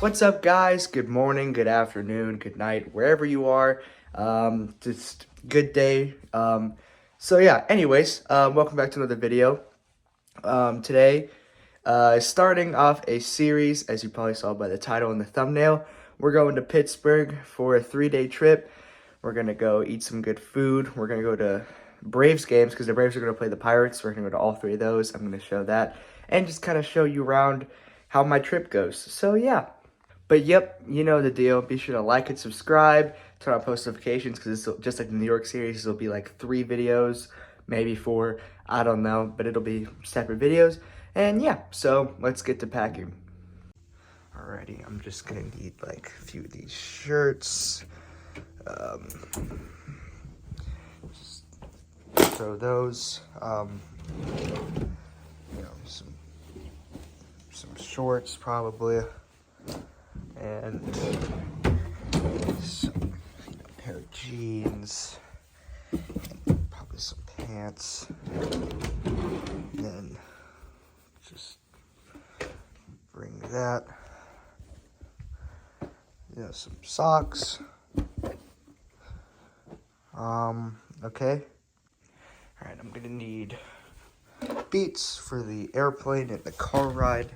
What's up, guys? Good morning, good afternoon, good night, wherever you are. Just good day. Welcome back to another video. Today, starting off a series, as you probably saw by the title and the thumbnail. We're going to Pittsburgh for a 3-day trip. We're gonna go eat some good food. We're gonna go to Braves games because the Braves are gonna play the Pirates. We're gonna go to all 3 of those. I'm gonna show that and just kind of show you around how my trip goes. So yeah. But yep, you know the deal. Be sure to like and subscribe, turn on post notifications, because it's just like the New York series. This will be like 3 videos, maybe 4, I don't know, but it'll be separate videos. And yeah, so let's get to packing. Alrighty, I'm just gonna need like a few of these shirts. Just throw those. Some shorts probably. And some pair of jeans, and probably some pants, and then just bring that, some socks, okay, alright, I'm gonna need Beats for the airplane and the car ride.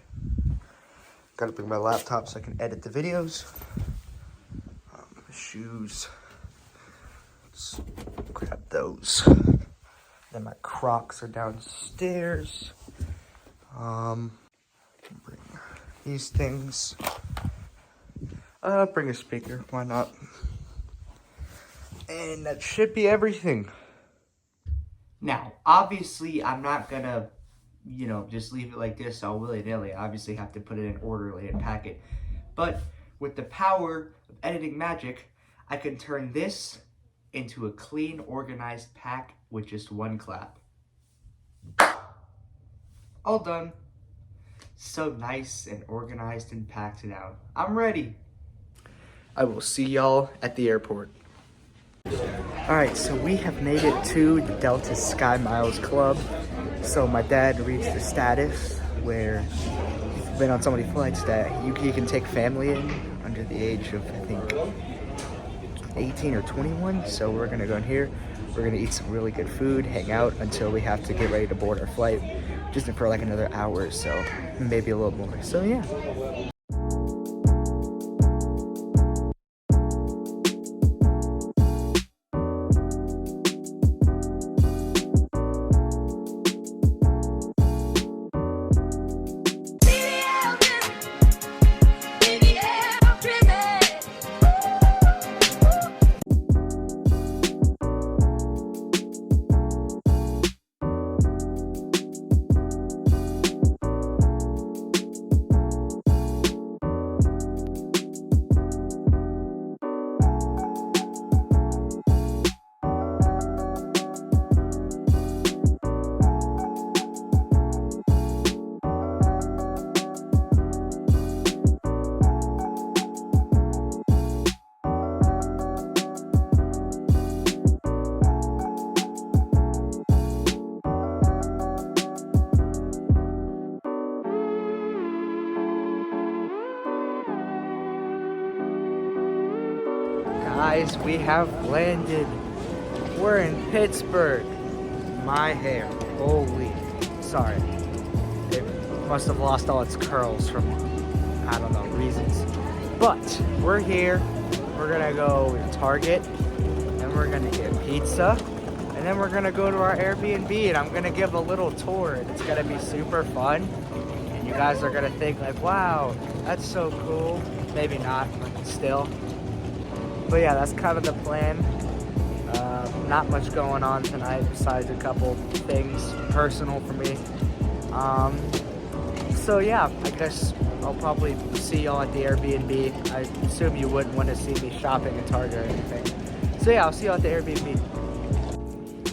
Gotta bring my laptop so I can edit the videos. Shoes. Let's grab those. Then my Crocs are downstairs. Bring these things. Bring a speaker. Why not? And that should be everything. Now, obviously, I'm not gonna just leave it like this all willy-nilly. I obviously have to put it in orderly and pack it. But with the power of editing magic, I can turn this into a clean, organized pack with just one clap. All done. So nice and organized and packed now. I'm ready. I will see y'all at the airport. Alright, so we have made it to the Delta Sky Miles Club. So my dad reached the status where he's been on so many flights that he can take family in under the age of, I think, 18 or 21. So we're gonna go in here. We're gonna eat some really good food, hang out until we have to get ready to board our flight, just for like another hour or so, maybe a little more. So yeah. Guys, we have landed. We're in Pittsburgh. My hair, holy, sorry. It must have lost all its curls from, I don't know, reasons. But we're here. We're gonna go to Target, and we're gonna get pizza, and then we're gonna go to our Airbnb, and I'm gonna give a little tour, and it's gonna be super fun. And you guys are gonna think like, wow, that's so cool. Maybe not, but still. But yeah, that's kind of the plan. Not much going on tonight besides a couple things personal for me. So yeah, I guess I'll probably see y'all at the Airbnb. I assume you wouldn't want to see me shopping at Target or anything. So yeah, I'll see y'all at the Airbnb.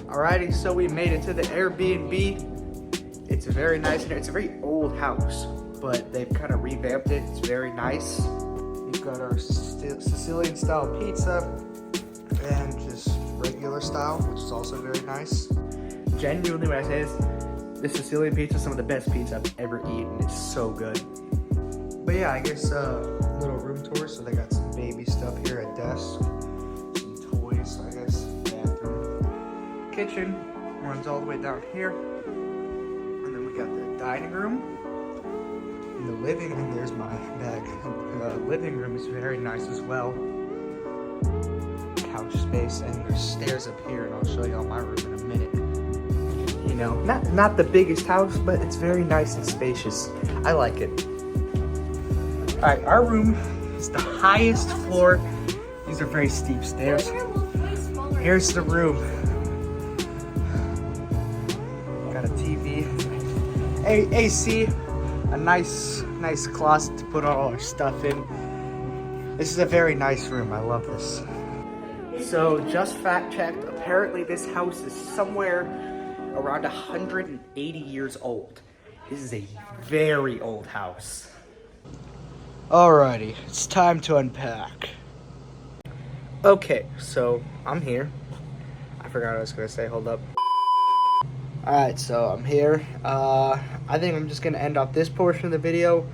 Alrighty, so we made it to the Airbnb. It's very nice in here. It's a very old house, but they've kind of revamped it. It's very nice. We've got our Sicilian style pizza and just regular style, which is also very nice. Genuinely, when I say this Sicilian pizza is some of the best pizza I've ever eaten. It's so good. But yeah, I guess little room tour. So they got some baby stuff here, a desk, some toys. So I guess bathroom, kitchen runs all the way down here, and then we got the dining room. In the living room, there's my bag. The living room is very nice as well. Couch space, and there's stairs up here, and I'll show you all my room in a minute. You know, not the biggest house, but it's very nice and spacious. I like it. All right, our room is the highest floor. These are very steep stairs. Here's the room. Got a TV, AC, a nice closet to put all our stuff in. This is a very nice room. I love this. So just fact checked. Apparently this house is somewhere around 180 years old. This is a very old house. Alrighty, it's time to unpack. Okay, so I'm here. I forgot what I was gonna say, hold up. Alright, so I'm here. I think I'm just gonna end off this portion of the video.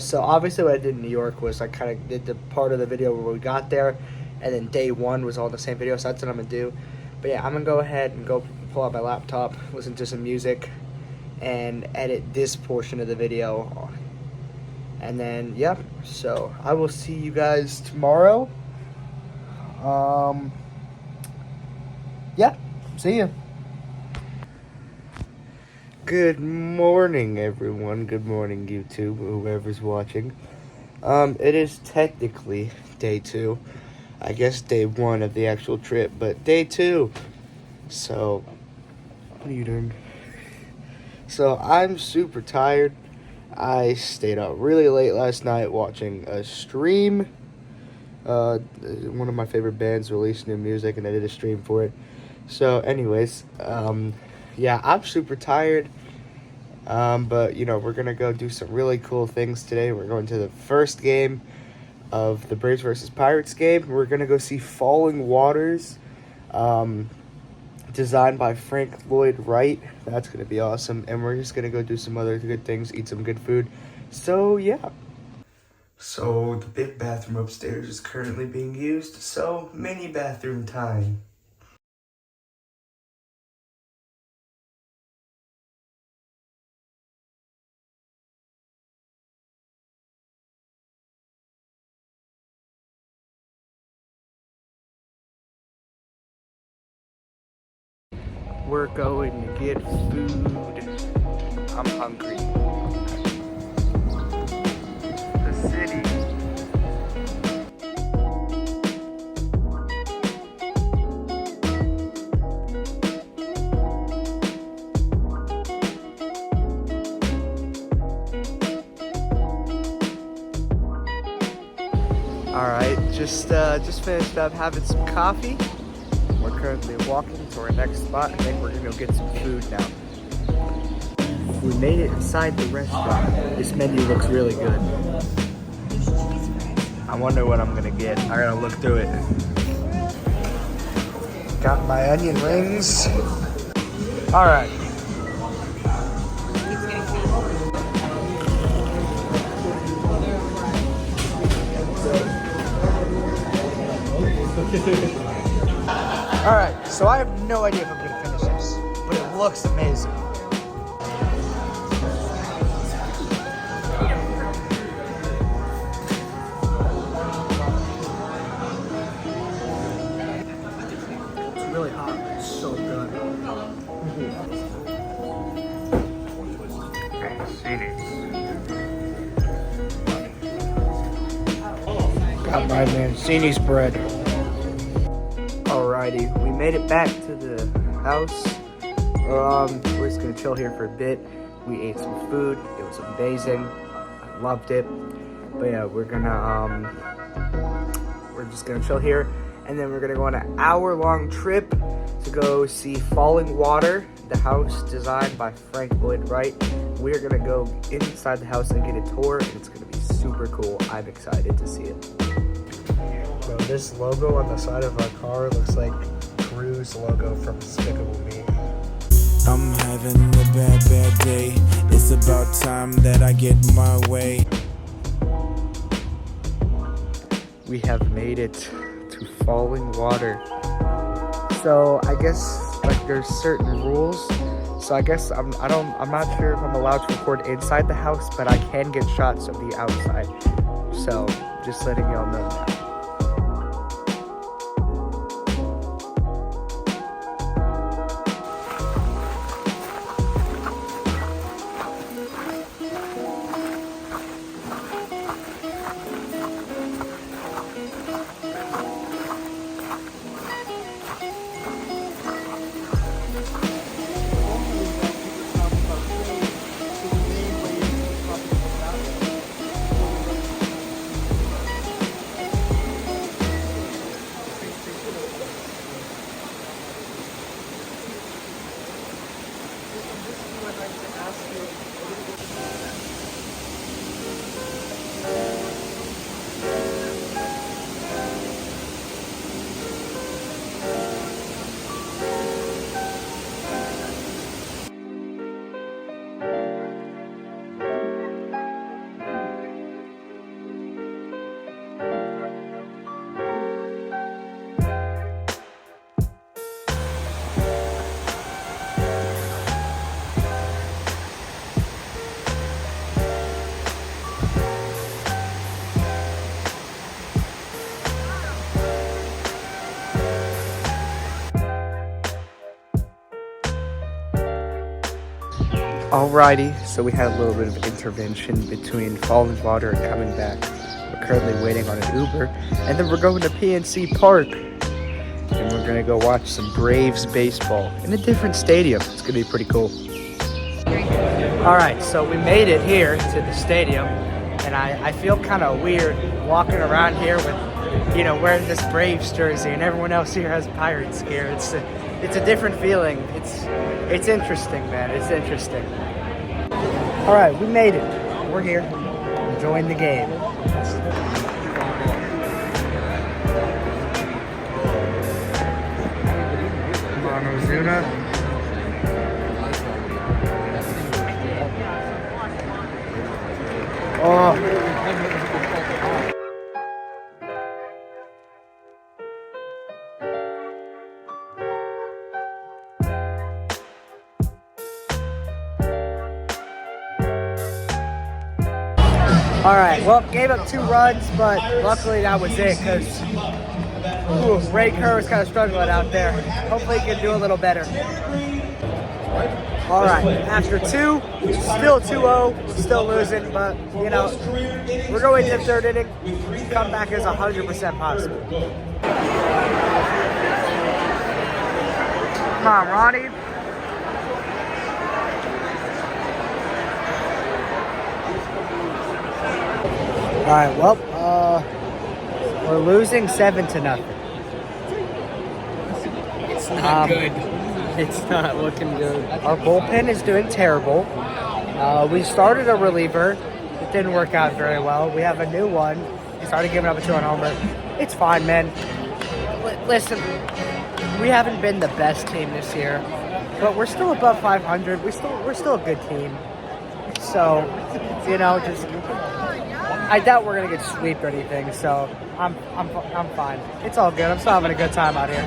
So obviously what I did in New York was I kind of did the part of the video where we got there, and then day one was all in the same video, so that's what I'm gonna do. But yeah, I'm gonna go ahead and go pull out my laptop, listen to some music, and edit this portion of the video. And then, yep, so I will see you guys tomorrow. Yeah, see ya. Good morning, everyone. Good morning, YouTube, whoever's watching. It is technically day 2. I guess day 1 of the actual trip, but day 2. So, what are you doing? So, I'm super tired. I stayed up really late last night watching a stream. One of my favorite bands released new music, and I did a stream for it. So, anyways, yeah, I'm super tired. But, you know, we're going to go do some really cool things today. We're going to the first game of the Braves versus Pirates game. We're going to go see Falling Waters, designed by Frank Lloyd Wright. That's going to be awesome. And we're just going to go do some other good things, eat some good food. So, yeah. So, the big bathroom upstairs is currently being used. So, mini bathroom time. We're going to get food. I'm hungry. The city. All right, just finished up having some coffee. We're currently walking to our next spot. I think we're gonna go get some food now. We made it inside the restaurant. This menu looks really good. I wonder what I'm gonna get. I gotta look through it. Got my onion rings. All right. Alright, so I have no idea if I'm gonna finish this, but it looks amazing. It's really hot, but it's so good. Got my Mancini's bread. Alrighty, we made it back to the house. We're just gonna chill here for a bit. We ate some food. It was amazing. I loved it. But yeah, we're just gonna chill here, and then we're gonna go on an hour-long trip to go see Falling Water, the house designed by Frank Lloyd Wright. We're gonna go inside the house and get a tour, and it's gonna be super cool. I'm excited to see it. So this logo on the side of our car looks like Crew's logo from Despicable Me. I'm having a bad day. It's about time that I get my way. We have made it to Falling Water. So I guess like there's certain rules. So I guess I'm not sure if I'm allowed to record inside the house, but I can get shots of the outside. So just letting y'all know that. Alrighty, so we had a little bit of intervention between Falling Water and coming back. We're currently waiting on an Uber, and then we're going to PNC Park, and we're gonna go watch some Braves baseball in a different stadium. It's gonna be pretty cool. Alright, so we made it here to the stadium, and I feel kind of weird walking around here with, you know, wearing this Braves jersey, and everyone else here has Pirates gear. It's a different feeling. It's interesting, man. It's interesting. All right, we made it. We're here, enjoying the game. Come on, Ozuna. Oh. All right, well, gave up 2 runs, but luckily that was it because Ray Kerr was kind of struggling out there. Hopefully he can do a little better. All right, after 2, still 2-0, still losing, but, you know, we're going to the 3rd inning. Comeback is 100% possible. Come on, Ronnie. All right, well, we're losing 7-0. It's not good. It's not looking good. Our bullpen is doing terrible. We started a reliever. It didn't work out very well. We have a new one. He started giving up a 2-run homer. It's fine, man. Listen, we haven't been the best team this year, but we're still above 500. We're still a good team. So, you know, just I doubt we're gonna get swept or anything. So I'm fine. It's all good. I'm still having a good time out here.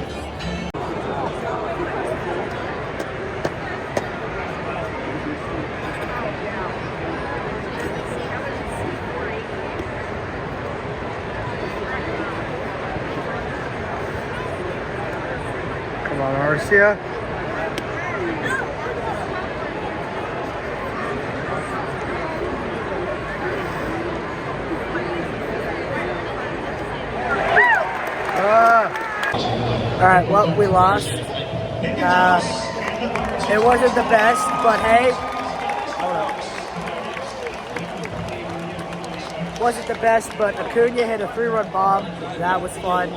Come on, Marcia. All right, well, we lost. It wasn't the best, but hey, wasn't the best, but Acuna hit a 3-run bomb. That was fun.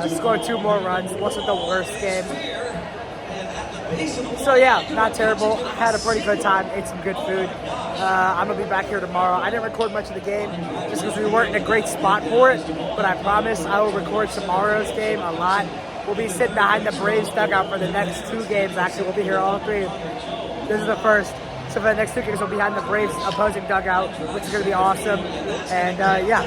Scored 2 more runs. Wasn't the worst game. So yeah, not terrible. Had a pretty good time. Ate some good food. I'm gonna be back here tomorrow. I didn't record much of the game just because we weren't in a great spot for it, but I promise I will record tomorrow's game a lot. We'll be sitting behind the Braves dugout for the next 2 games. Actually, we'll be here all 3. This is the first. So for the next 2 games, we'll be behind the Braves opposing dugout, which is gonna be awesome. And yeah.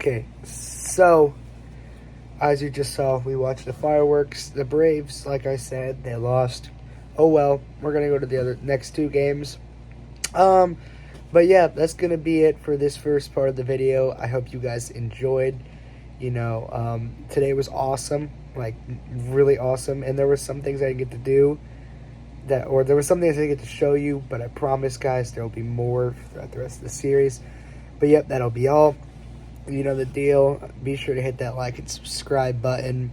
Okay, so as you just saw, we watched the fireworks. The Braves, like I said, they lost. Oh well, we're gonna go to the other next two games. But yeah, that's gonna be it for this first part of the video. I hope you guys enjoyed. Today was awesome, like really awesome, and there were some things I didn't get to do there was some things I didn't get to show you, but I promise, guys, there will be more throughout the rest of the series. But yep, that'll be all. You know the deal. Be sure to hit that like and subscribe button.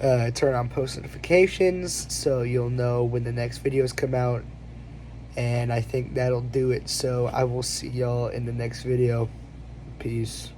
Turn on post notifications so you'll know when the next videos come out. And I think that'll do it. So I will see y'all in the next video. Peace.